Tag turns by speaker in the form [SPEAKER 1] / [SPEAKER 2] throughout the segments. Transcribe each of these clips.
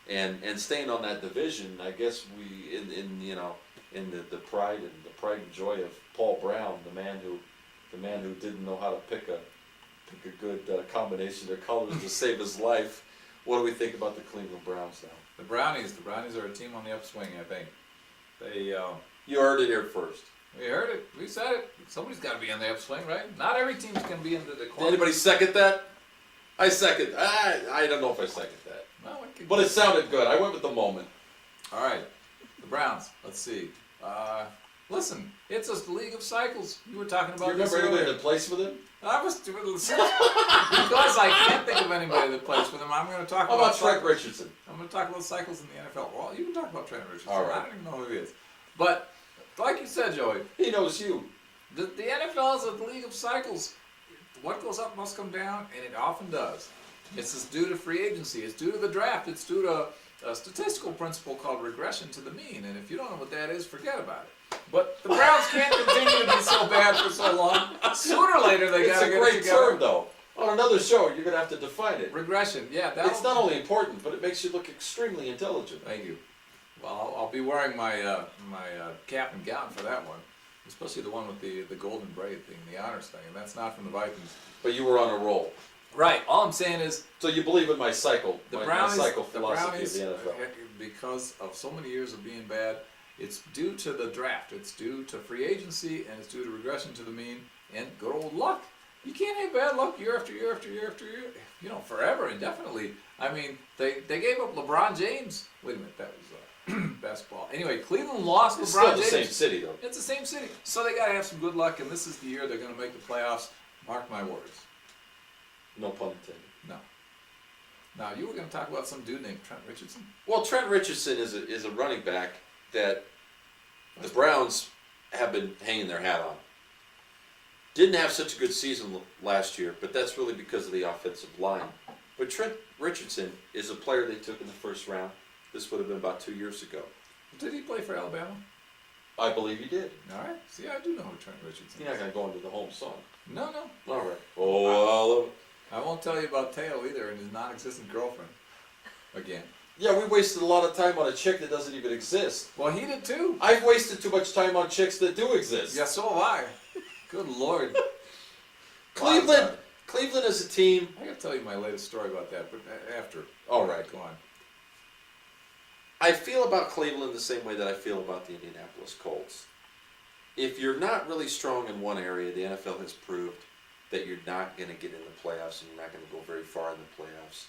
[SPEAKER 1] And staying on that division, I guess we in the pride and joy of Paul Brown, the man who didn't know how to pick a good combination of colors to save his life. What do we think about the Cleveland Browns now?
[SPEAKER 2] The Brownies are a team on the upswing, I think. They,
[SPEAKER 1] You heard it here first.
[SPEAKER 2] we heard it, we said it. Somebody's got to be on the upswing, right? Not every team's going to be in the
[SPEAKER 1] Did
[SPEAKER 2] decline.
[SPEAKER 1] anybody second that? I second. I don't know if I second that,
[SPEAKER 2] Well, we could-
[SPEAKER 1] but it sounded good. I went with the moment.
[SPEAKER 2] All right, the Browns. Let's see. Listen, it's a league of cycles. You were talking
[SPEAKER 1] Do
[SPEAKER 2] about
[SPEAKER 1] you
[SPEAKER 2] this
[SPEAKER 1] remember anybody
[SPEAKER 2] earlier.
[SPEAKER 1] that plays with him?
[SPEAKER 2] I was because I can't think of anybody that plays with him. I'm going to talk
[SPEAKER 1] How
[SPEAKER 2] about
[SPEAKER 1] about Trent
[SPEAKER 2] cycles.
[SPEAKER 1] Richardson?
[SPEAKER 2] I'm going to talk about cycles in the NFL. Well, you can talk about Trent Richardson.
[SPEAKER 1] All right.
[SPEAKER 2] I don't even know who he is. But like you said, Joey,
[SPEAKER 1] He knows you.
[SPEAKER 2] the NFL is a league of cycles. What goes up must come down, and it often does. It's due to free agency. It's due to the draft. It's due to a statistical principle called regression to the mean. And if you don't know what that is, forget about it. But the Browns can't continue to be so bad for so long. Sooner or later, they
[SPEAKER 1] It's
[SPEAKER 2] got to
[SPEAKER 1] a
[SPEAKER 2] get it
[SPEAKER 1] great
[SPEAKER 2] together.
[SPEAKER 1] term, though. On another show, you're going to have to define it.
[SPEAKER 2] Regression, yeah.
[SPEAKER 1] It's not only important, but it makes you look extremely intelligent.
[SPEAKER 2] Thank you. Well, I'll be wearing my cap and gown for that one, especially the one with the golden braid thing, the honors thing, and that's not from the Vikings.
[SPEAKER 1] But you were on a roll.
[SPEAKER 2] Right. All I'm saying is
[SPEAKER 1] So you believe in my cycle,
[SPEAKER 2] the
[SPEAKER 1] my
[SPEAKER 2] Brownies,
[SPEAKER 1] cycle
[SPEAKER 2] the
[SPEAKER 1] philosophy
[SPEAKER 2] Brownies,
[SPEAKER 1] of the NFL.
[SPEAKER 2] because of so many years of being bad, it's due to the draft, it's due to free agency, and it's due to regression to the mean and good old luck. You can't have bad luck year after year after year after year, forever, indefinitely. I mean, they gave up LeBron James. Wait a minute, that was basketball. Anyway, Cleveland lost
[SPEAKER 1] It's
[SPEAKER 2] LeBron
[SPEAKER 1] still the
[SPEAKER 2] James.
[SPEAKER 1] same city, though.
[SPEAKER 2] It's the same city. So they got to have some good luck, and this is the year they're going to make the playoffs. Mark my words.
[SPEAKER 1] No pun intended.
[SPEAKER 2] No. Now, you were going to talk about some dude named Trent Richardson.
[SPEAKER 1] Well, Trent Richardson is a running back that the Browns have been hanging their hat on. Didn't have such a good season last year, but that's really because of the offensive line. But Trent Richardson is a player they took in the first round. This would have been about 2 years ago.
[SPEAKER 2] Did he play for Alabama?
[SPEAKER 1] I believe he did.
[SPEAKER 2] All right. See, I do know who Trent Richardson
[SPEAKER 1] You're not
[SPEAKER 2] is.
[SPEAKER 1] going to go into the home song.
[SPEAKER 2] No.
[SPEAKER 1] All right. Oh,
[SPEAKER 2] I won't tell you about Teo either and his non-existent girlfriend. Again.
[SPEAKER 1] yeah, we wasted a lot of time on a chick that doesn't even exist.
[SPEAKER 2] Well, he did too.
[SPEAKER 1] I've wasted too much time on chicks that do exist.
[SPEAKER 2] Yeah, so have I. Good Lord.
[SPEAKER 1] Cleveland is a team.
[SPEAKER 2] I got to tell you my latest story about that, but after.
[SPEAKER 1] All right.
[SPEAKER 2] Go on.
[SPEAKER 1] I feel about Cleveland the same way that I feel about the Indianapolis Colts. If you're not really strong in one area, the NFL has proved that you're not going to get in the playoffs and you're not going to go very far in the playoffs.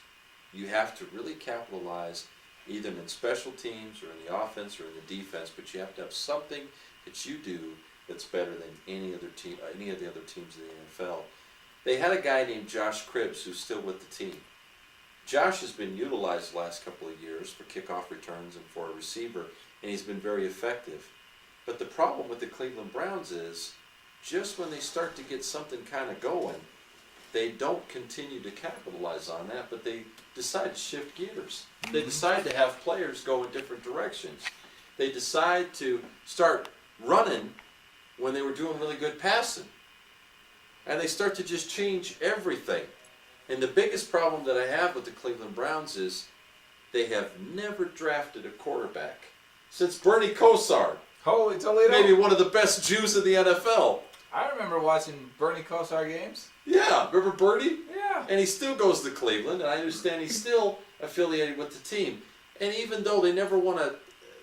[SPEAKER 1] You have to really capitalize either in special teams or in the offense or in the defense, but you have to have something that you do that's better than any of the other teams in the NFL. They had a guy named Josh Cribbs who's still with the team. Josh has been utilized the last couple of years for kickoff returns and for a receiver, and he's been very effective. But the problem with the Cleveland Browns is, just when they start to get something kind of going, they don't continue to capitalize on that, but they decide to shift gears. They decide to have players go in different directions. They decide to start running when they were doing really good passing. And they start to just change everything. And the biggest problem that I have with the Cleveland Browns is they have never drafted a quarterback. Since Bernie Kosar,
[SPEAKER 2] Holy Toledo.
[SPEAKER 1] maybe one of the best Jews in the NFL.
[SPEAKER 2] I remember watching Bernie Kosar games.
[SPEAKER 1] Yeah, remember Bernie?
[SPEAKER 2] Yeah.
[SPEAKER 1] And he still goes to Cleveland, and I understand he's still affiliated with the team. And even though they never went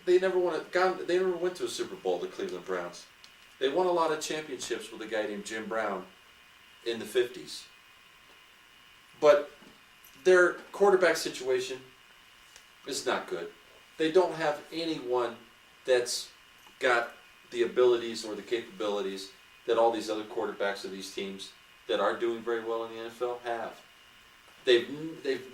[SPEAKER 1] to a Super Bowl, the Cleveland Browns. They won a lot of championships with a guy named Jim Brown in the 50s. But their quarterback situation is not good. They don't have anyone that's got the abilities or the capabilities that all these other quarterbacks of these teams that are doing very well in the NFL have. They've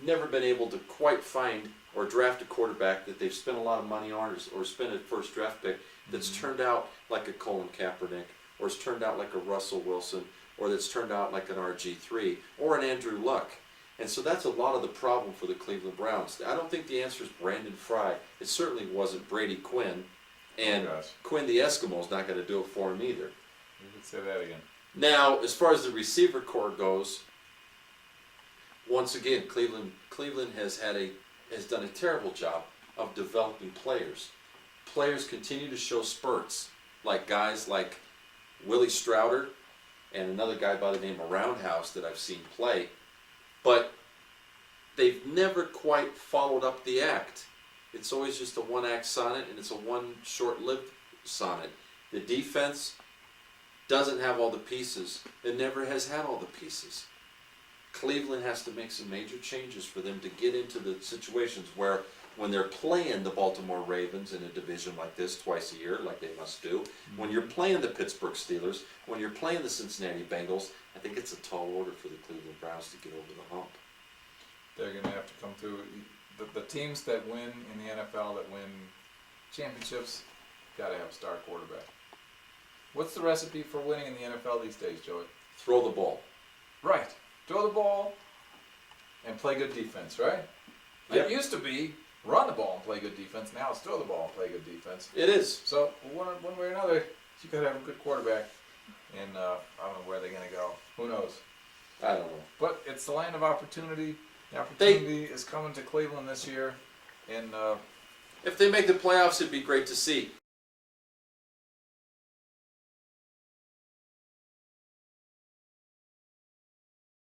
[SPEAKER 1] never been able to quite find or draft a quarterback that they've spent a lot of money on or spent a first draft pick that's turned out like a Colin Kaepernick, or it's turned out like a Russell Wilson, or that's turned out like an RG3 or an Andrew Luck. And so that's a lot of the problem for the Cleveland Browns. I don't think the answer is Brandon Fry. It certainly wasn't Brady Quinn. And Quinn the Eskimo's not going to do it for him either.
[SPEAKER 2] You could say that again.
[SPEAKER 1] Now, as far as the receiver core goes, once again, Cleveland has had a has done a terrible job of developing players. Players continue to show spurts, like guys like Willie Strouder and another guy by the name of Roundhouse that I've seen play, but they've never quite followed up the act. It's always just a one-act sonnet, and it's a one short-lived sonnet. The defense doesn't have all the pieces. It never has had all the pieces. Cleveland has to make some major changes for them to get into the situations where when they're playing the Baltimore Ravens in a division like this twice a year, like they must do, when you're playing the Pittsburgh Steelers, when you're playing the Cincinnati Bengals, I think it's a tall order for the Cleveland Browns to get over the hump.
[SPEAKER 2] They're going to have to come through. The teams that win in the NFL, that win championships, got to have a star quarterback. What's the recipe for winning in the NFL these days, Joey?
[SPEAKER 1] Throw the ball.
[SPEAKER 2] Right. Throw the ball and play good defense, right?
[SPEAKER 1] Yep.
[SPEAKER 2] It used to be run the ball and play good defense. Now it's throw the ball and play good defense.
[SPEAKER 1] It is.
[SPEAKER 2] So one way or another, you got to have a good quarterback. And I don't know where they're going to go. Who knows?
[SPEAKER 1] I don't know.
[SPEAKER 2] But it's the land of opportunity. The opportunity is coming to Cleveland this year. And
[SPEAKER 1] If they make the playoffs, it'd be great to see.